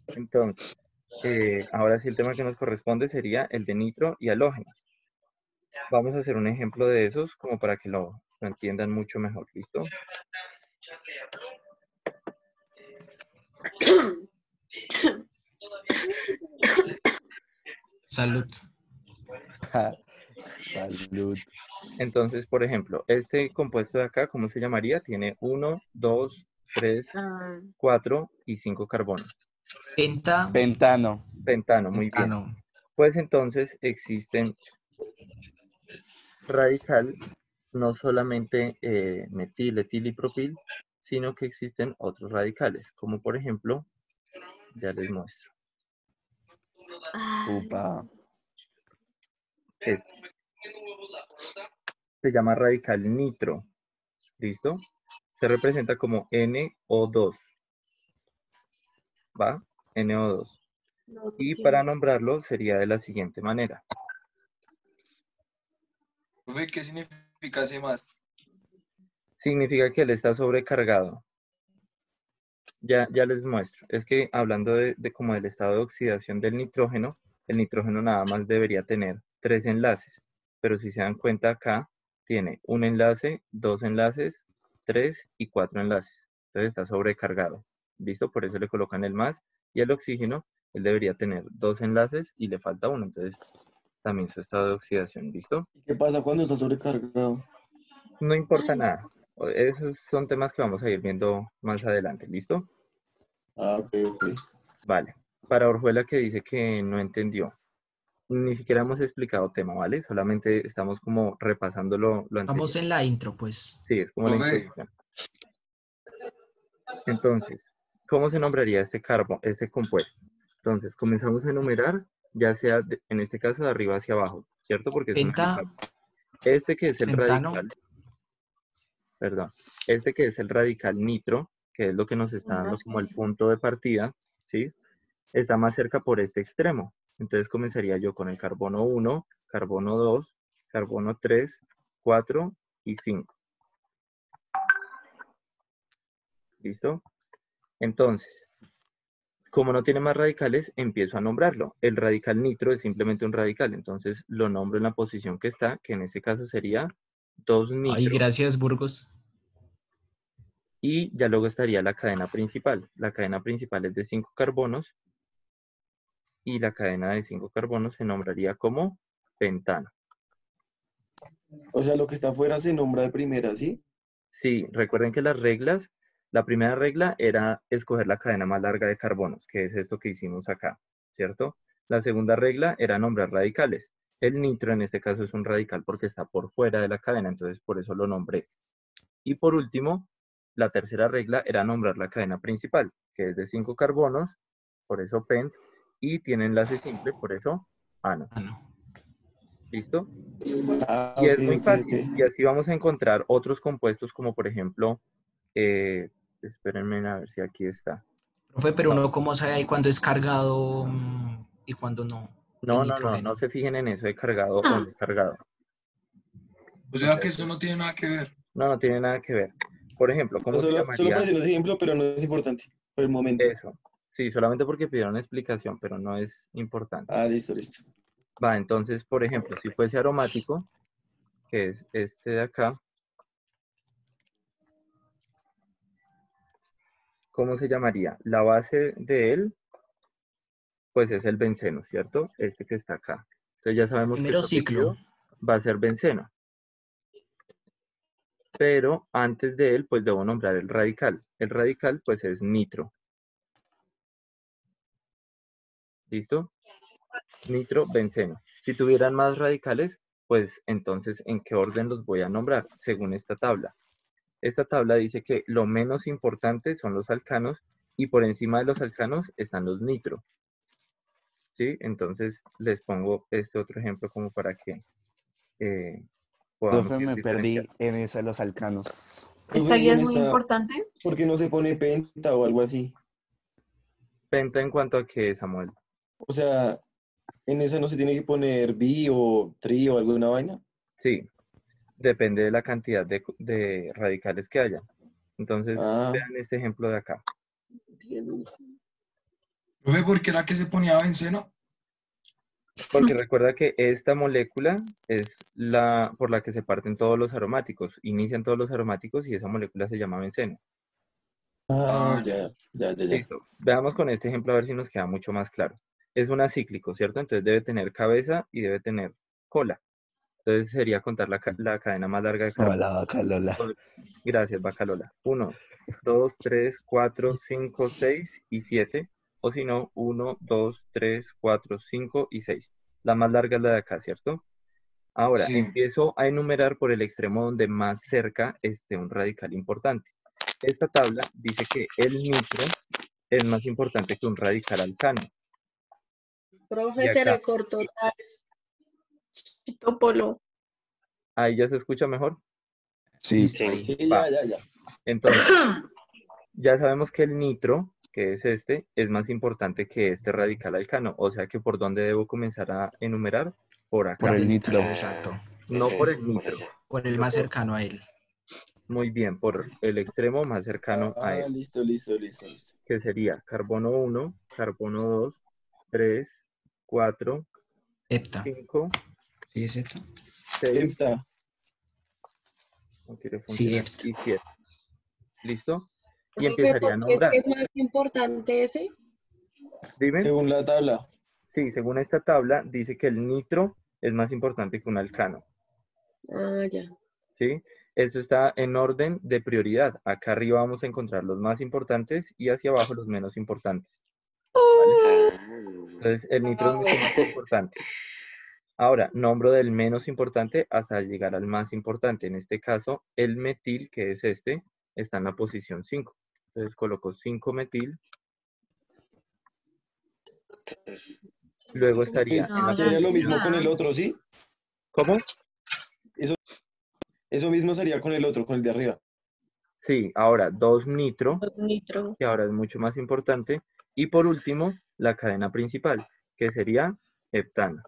Entonces, ahora sí el tema que nos corresponde sería el de nitro y halógenos. Vamos a hacer un ejemplo de esos como para que lo entiendan mucho mejor, ¿listo? Salud. Salud. Entonces, por ejemplo, este compuesto de acá, ¿cómo se llamaría? Tiene 1, 2, 3, 4 y 5 carbonos. Pentano. Pentano, muy bien. Pues entonces existen radical, no solamente metil, etil y propil, sino que existen otros radicales, como por ejemplo, ya les muestro. Upa. Este se llama radical nitro, ¿listo? Se representa como NO2, ¿va? NO2. Y para nombrarlo sería de la siguiente manera. ¿Qué significa C más? Significa que él está sobrecargado. Ya les muestro. Es que hablando de como del estado de oxidación del nitrógeno, el nitrógeno nada más debería tener 3 enlaces. Pero si se dan cuenta acá, tiene un enlace, 2 enlaces, 3 y 4 enlaces. Entonces está sobrecargado. ¿Listo? Por eso le colocan el más. Y el oxígeno, él debería tener 2 enlaces y le falta uno. Entonces también su estado de oxidación. ¿Listo? ¿Qué pasa cuando está sobrecargado? No importa nada. Esos son temas que vamos a ir viendo más adelante. ¿Listo? Ok. Vale. Para Orjuela que dice que no entendió. Ni siquiera hemos explicado tema, ¿vale? Solamente estamos como repasando lo anterior. Estamos en la intro, pues. Sí, es como la introducción. Entonces, ¿cómo se nombraría este compuesto? Entonces, comenzamos a enumerar, ya sea en este caso de arriba hacia abajo, ¿cierto? Porque es un radical. Este que es el radical, perdón, este que es el radical nitro, que es lo que nos está dando como el punto de partida, ¿sí? Está más cerca por este extremo. Entonces comenzaría yo con el carbono 1, carbono 2, carbono 3, 4 y 5. ¿Listo? Entonces, como no tiene más radicales, empiezo a nombrarlo. El radical nitro es simplemente un radical, entonces lo nombro en la posición que está, que en este caso sería 2 nitro. Ay, gracias, Burgos. Y ya luego estaría la cadena principal. La cadena principal es de 5 carbonos y la cadena de 5 carbonos se nombraría como pentano. O sea, lo que está afuera se nombra de primera, ¿sí? Sí, recuerden que las reglas, la primera regla era escoger la cadena más larga de carbonos, que es esto que hicimos acá, ¿cierto? La segunda regla era nombrar radicales. El nitro en este caso es un radical porque está por fuera de la cadena, entonces por eso lo nombré. Y por último, la tercera regla era nombrar la cadena principal, que es de 5 carbonos, por eso pent, y tiene enlace simple, por eso ano. ¿Listo? Y es muy fácil. Y así vamos a encontrar otros compuestos como por ejemplo, espérenme a ver si aquí está. Profe, pero uno cómo sabe ahí cuándo es cargado y cuándo no. No se fijen en eso de cargado o no cargado. O sea que eso no tiene nada que ver. No tiene nada que ver. Por ejemplo, ¿cómo se llamaría? Solo para hacer un ejemplo, pero no es importante por el momento. Eso. Sí, solamente porque pidieron explicación, pero no es importante. Ah, listo. Va, entonces, por ejemplo, si fuese aromático, que es este de acá, ¿cómo se llamaría? La base de él, pues es el benceno, ¿cierto? Este que está acá. Entonces ya sabemos que su apellido va a ser benceno. Pero antes de él, pues debo nombrar el radical. El radical, pues es nitro. ¿Listo? Nitro, benceno. Si tuvieran más radicales, pues entonces, ¿en qué orden los voy a nombrar? Según esta tabla. Esta tabla dice que lo menos importante son los alcanos y por encima de los alcanos están los nitro. ¿Sí? Entonces les pongo este otro ejemplo como para que podamos Profe, me diferenciar. perdí en esa de los alcanos. ¿Esta guía es muy importante? ¿Por qué no se pone penta o algo así? ¿Penta en cuanto a qué, Samuel? O sea, ¿en esa no se tiene que poner bi o tri o alguna vaina? Sí, depende de la cantidad de radicales que haya. Entonces, vean este ejemplo de acá. Profe, ¿por qué era que se ponía benceno? Porque recuerda que esta molécula es la por la que se parten todos los aromáticos. Inician todos los aromáticos y esa molécula se llama benceno. Ah, ya. Listo. Veamos con este ejemplo a ver si nos queda mucho más claro. Es un acíclico, ¿cierto? Entonces debe tener cabeza y debe tener cola. Entonces sería contar la cadena más larga de carbono. Hola, vaca Lola. Gracias, Bacalola. 1, 2, 3, 4, 5, 6 y 7. O si no, 1, 2, 3, 4, 5 y 6. La más larga es la de acá, ¿cierto? Ahora, Sí. empiezo a enumerar por el extremo donde más cerca esté un radical importante. Esta tabla dice que el nitro es más importante que un radical alcano. Profe, Y se acá. le cortó otra vez. Chito Polo. ¿Ahí ya se escucha mejor? Sí. Sí. Sí, Va. ya. Entonces, ya sabemos que el nitro, que es este, es más importante que este radical alcano. O sea que ¿por dónde debo comenzar a enumerar? Por acá. Por el nitro. Exacto. No por el nitro. Por el más cercano a él. Muy bien, por el extremo más cercano a él, Listo. que sería carbono 1, carbono 2, 3, 4, Hepta. 5, ¿Sí es hepta? 6, Hepta. no quiere Sí, funcionar, hepta. y 7. ¿Listo? Y Profe, empezaría a ¿por qué es nombrar. que es más importante ese? Dime. Según la tabla. Sí, según esta tabla, dice que el nitro es más importante que un alcano. Ah, ya. ¿Sí? Esto está en orden de prioridad. Acá arriba vamos a encontrar los más importantes y hacia abajo los menos importantes. ¿Vale? Entonces, el nitro es mucho más importante. Ahora, nombro del menos importante hasta llegar al más importante. En este caso, el metil, que es este, está en la posición 5. Entonces, coloco 5-metil. Luego estaría en la Sería lo mismo posición... con el otro, ¿sí? ¿Cómo? Eso mismo sería con el otro, con el de arriba. Sí, ahora 2-nitro, Nitro. que ahora es mucho más importante. Y por último, la cadena principal, que sería heptano.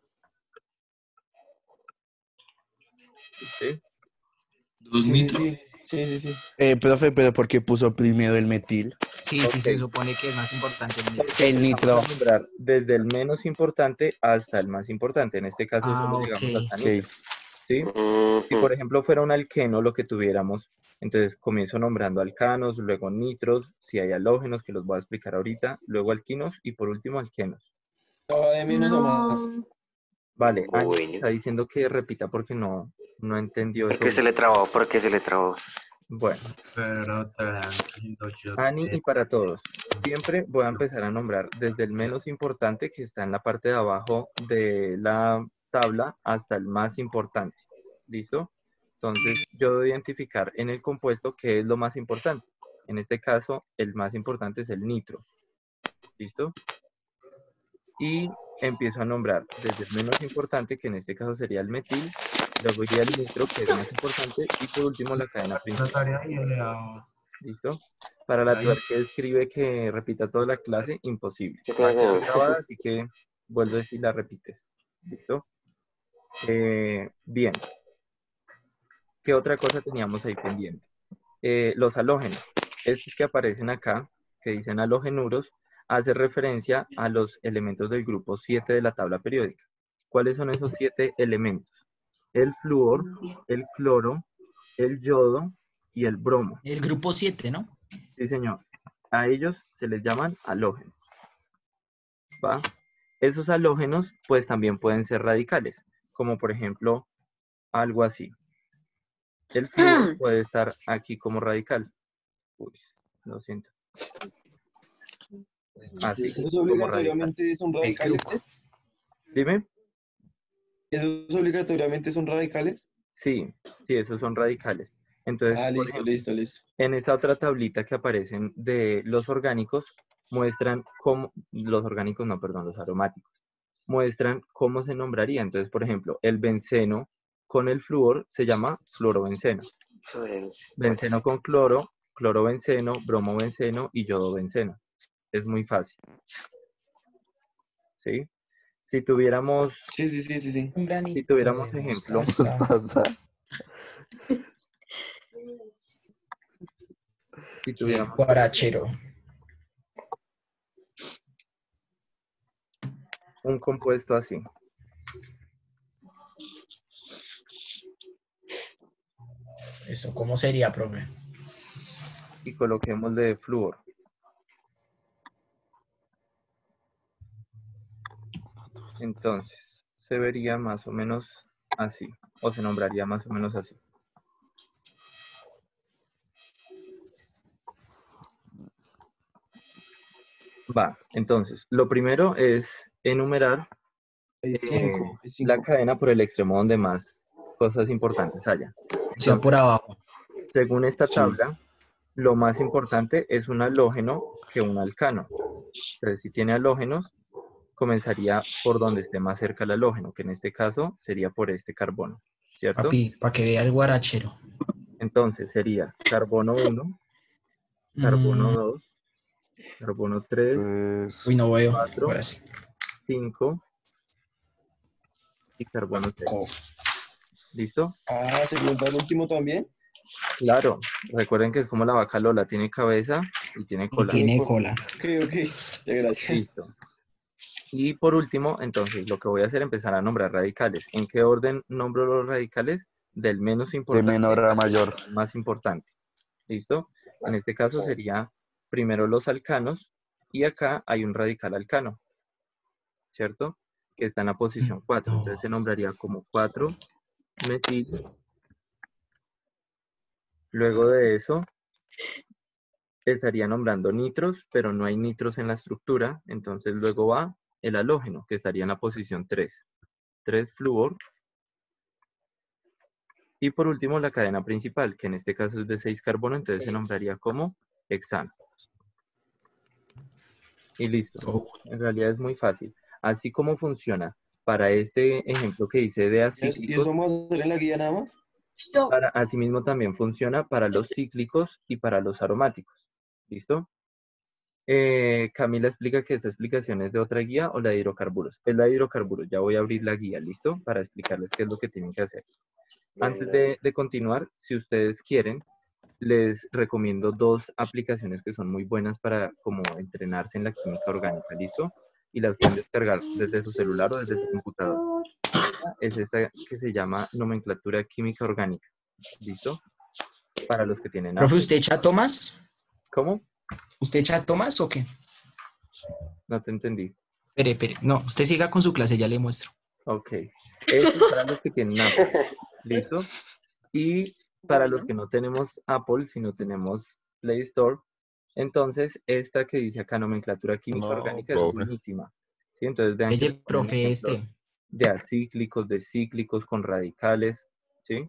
¿Sí? ¿Dos nitro? Sí. Profe, pero ¿por qué puso primero el metil? Sí, Ok. se supone que es más importante el nitro. Porque El empezamos nitro. a nombrar desde el menos importante hasta el más importante. En este caso Ah, solo ok. llegamos hasta Ok. nitro. ¿Sí? Si por ejemplo fuera un alqueno lo que tuviéramos, entonces comienzo nombrando alcanos, luego nitros, si hay halógenos que los voy a explicar ahorita, luego alquinos y por último alquenos. ¿Va de menos a más? Vale, Ani está diciendo que repita porque no entendió eso. Porque se le trabó, porque se le trabó. Bueno, Pero tranquilo, yo Ani te... y para todos, siempre voy a empezar a nombrar desde el menos importante que está en la parte de abajo de la tabla hasta el más importante. ¿Listo? Entonces, yo debo identificar en el compuesto qué es lo más importante. En este caso, el más importante es el nitro. ¿Listo? Y empiezo a nombrar desde el menos importante, que en este caso sería el metil, luego iría el nitro, que es más importante, y por último la cadena principal. ¿Listo? Para la tuer que escribe que repita toda la clase, imposible. Va a quedar grabada, así que vuelves y la repites. ¿Listo? Bien. ¿Qué otra cosa teníamos ahí pendiente? Los halógenos. Estos que aparecen acá, que dicen halogenuros, hace referencia a los elementos del grupo 7 de la tabla periódica. ¿Cuáles son esos 7 elementos? El flúor, el cloro, el yodo y el bromo. El grupo 7, ¿no? Sí, señor. A ellos se les llaman halógenos. ¿Va? Esos halógenos, pues también pueden ser radicales, como por ejemplo, algo así. El flúor puede estar aquí como radical. Uy, lo siento. Así, ¿Esos como radical. obligatoriamente son radicales? Dime. ¿Esos obligatoriamente son radicales? Sí, esos son radicales. Entonces, por Listo, ejemplo, listo. en esta otra tablita que aparecen de los orgánicos, muestran cómo, los aromáticos, muestran cómo se nombraría. Entonces, por ejemplo, el benceno con el flúor se llama fluorobenceno. Benceno con cloro, clorobenceno, bromobenceno y yodobenceno. Es muy fácil. ¿Sí? Si tuviéramos... Sí. Si tuviéramos ejemplo... Si tuviéramos... Guarachero. un compuesto así. Eso, ¿cómo sería, profe? Y coloquémosle flúor. Entonces, se vería más o menos así, o se nombraría más o menos así. Va, entonces, lo primero es enumerar Hay cinco, hay la cinco. cadena por el extremo donde más cosas importantes haya. O sea, por abajo. Según esta Sí. tabla, lo más importante es un halógeno que un alcano. Entonces, si tiene halógenos, comenzaría por donde esté más cerca el halógeno, que en este caso sería por este carbono, ¿cierto? Papi, para que vea el guarachero. Entonces sería carbono 1, carbono 2, carbono 3, Pues, Uy, no veo. 4, Ahora sí. 5 y carbono 6. ¿Listo? Ah, ¿se pregunta el último también? Claro, recuerden que es como la vaca Lola, tiene cabeza y tiene Y cola. tiene cola. Ok, ok. Ya, gracias. Listo. Y por último, entonces, lo que voy a hacer es empezar a nombrar radicales. ¿En qué orden nombro los radicales? Del menos de importante menor a al mayor. más importante. ¿Listo? En este caso sería primero los alcanos y acá hay un radical alcano, ¿cierto? Que está en la posición 4. No. Entonces se nombraría como 4-metil. Luego de eso estaría nombrando nitros, pero no hay nitros en la estructura. Entonces luego va el halógeno, que estaría en la posición 3. 3-flúor. Y por último la cadena principal, que en este caso es de 6 carbono, entonces se nombraría como hexano. Y listo. Oh, En realidad es muy fácil. Así como funciona para este ejemplo que hice de ¿Y acíclicos, eso vamos a hacer en la guía nada más? asimismo también funciona para los cíclicos y para los aromáticos. ¿Listo? Camila explica que esta explicación es de otra guía o la de hidrocarburos. Es la de hidrocarburos. Ya voy a abrir la guía, ¿listo? Para explicarles qué es lo que tienen que hacer. Antes de continuar, si ustedes quieren, les recomiendo 2 aplicaciones que son muy buenas para como entrenarse en la química orgánica, ¿listo? Y las pueden descargar desde su celular o desde su computador. Una es esta que se llama nomenclatura química orgánica, ¿listo? Para los que tienen profe, Apple. ¿usted echa tomas? ¿Cómo? ¿Usted echa tomas o qué? No te entendí. Espere. No, usted siga con su clase, ya le muestro. Ok. Esto es para los que tienen Apple, ¿listo? Y para los que no tenemos Apple, sino tenemos Play Store, entonces esta que dice acá nomenclatura química orgánica es buenísima. ¿Sí? Entonces vean que Ella, les ponen profe, ejemplos de acíclicos, de cíclicos con radicales, ¿sí?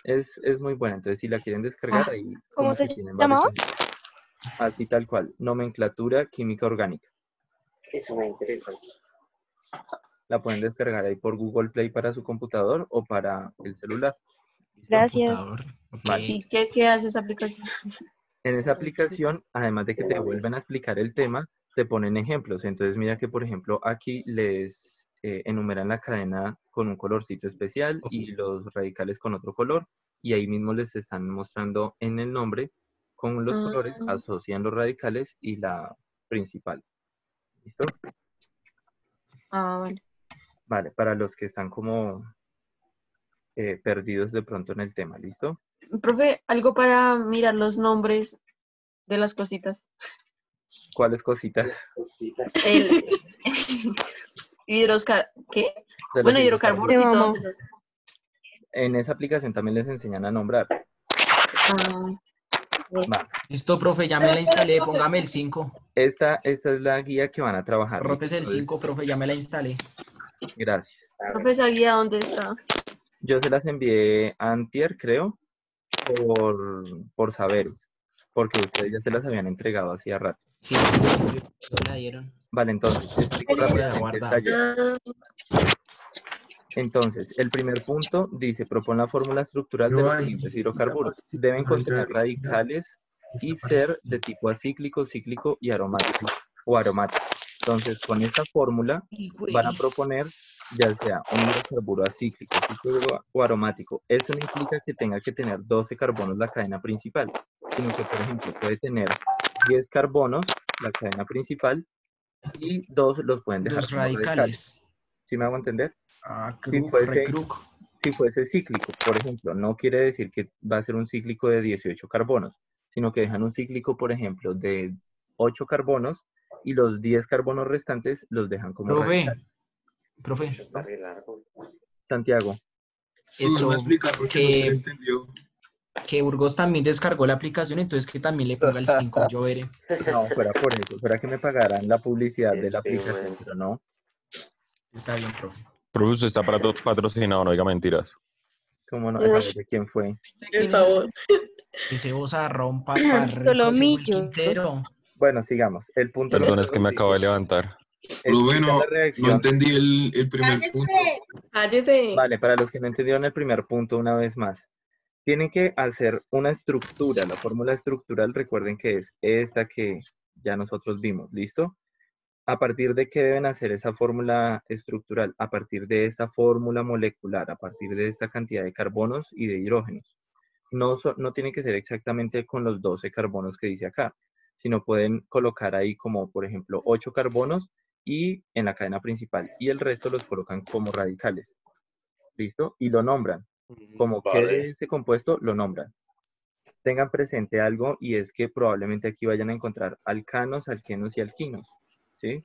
Es muy buena. Entonces si la quieren descargar, ahí ¿Cómo como se que tienen varios llamaba? ejemplos. Así tal cual, nomenclatura química orgánica. Eso me interesa. La pueden descargar ahí por Google Play para su computador o para el celular. ¿Listo? Gracias. computador. Ok. Vale. ¿Y qué hace esa aplicación? En esa aplicación, además de que te vuelven a explicar el tema, te ponen ejemplos. Entonces, mira que, por ejemplo, aquí les enumeran la cadena con un colorcito especial y los radicales con otro color. Y ahí mismo les están mostrando en el nombre, con los colores, asocian los radicales y la principal. ¿Listo? Vale. Vale, para los que están como perdidos de pronto en el tema. ¿Listo? Profe, algo para mirar los nombres de las cositas. ¿Cuáles cositas? Cositas. El ¿qué? De los Bueno, hidrocarburos y hidrocarburos. todos esos. En esa aplicación también les enseñan a nombrar. Va. Listo, profe, ya me la instalé. Póngame el 5. Esta es la guía que van a trabajar. ¿Listo? Rótese el Entonces, 5, profe, ya me la instalé. gracias. Profe, esa guía, ¿dónde está? Yo se las envié antier, creo, por saberes, porque ustedes ya se las habían entregado hacía rato. Sí, me la dieron. Vale, entonces, explico Por ahí rápidamente el guardada. taller. Entonces, el primer punto dice, propon la fórmula estructural de los siguientes hidrocarburos. Deben contener radicales y ser de tipo acíclico, cíclico y aromático o aromático. Entonces, con esta fórmula van a proponer ya sea un hidrocarburo acíclico, cíclico o aromático. Eso no implica que tenga que tener 12 carbonos la cadena principal, sino que, por ejemplo, puede tener 10 carbonos la cadena principal y 2 los pueden dejar Los como radicales. radicales. ¿Sí me hago entender? Ah, Si cruc, fuese- recruc. Si fuese cíclico, por ejemplo, no quiere decir que va a ser un cíclico de 18 carbonos, sino que dejan un cíclico, por ejemplo, de 8 carbonos y los 10 carbonos restantes los dejan como Profe, radicales. profe, Está re largo. Santiago, Vuelve esto a explicar porque no se que, entendió. que Burgos también descargó la aplicación, entonces que también le ponga el 5, yo veré. no, fuera por eso, fuera que me pagaran la publicidad de la Este, aplicación, man. pero no. Está bien, profe. Profe, usted está patrocinado, no diga mentiras. ¿Cómo no? ¿Esa Uy. voz de quién fue? Esa voz. Ese bozarrón, papá rico, Solo según el millo. Quintero. Bueno, sigamos. El punto Perdón, número es que me dos acabo de dice, levantar. Pero explica bueno, la no reacción. entendí el primer punto. Cállese. Vale, para los que no entendieron el primer punto, una vez más. Tienen que hacer una estructura. La fórmula estructural, recuerden que es esta que ya nosotros vimos. ¿Listo? ¿A partir de qué deben hacer esa fórmula estructural? A partir de esta fórmula molecular, a partir de esta cantidad de carbonos y de hidrógenos. No tiene que ser exactamente con los 12 carbonos que dice acá, sino pueden colocar ahí como, por ejemplo, 8 carbonos y en la cadena principal, y el resto los colocan como radicales. ¿Listo? Y lo nombran. Como quede este compuesto, lo nombran. Tengan presente algo, y es que probablemente aquí vayan a encontrar alcanos, alquenos y alquinos, ¿sí?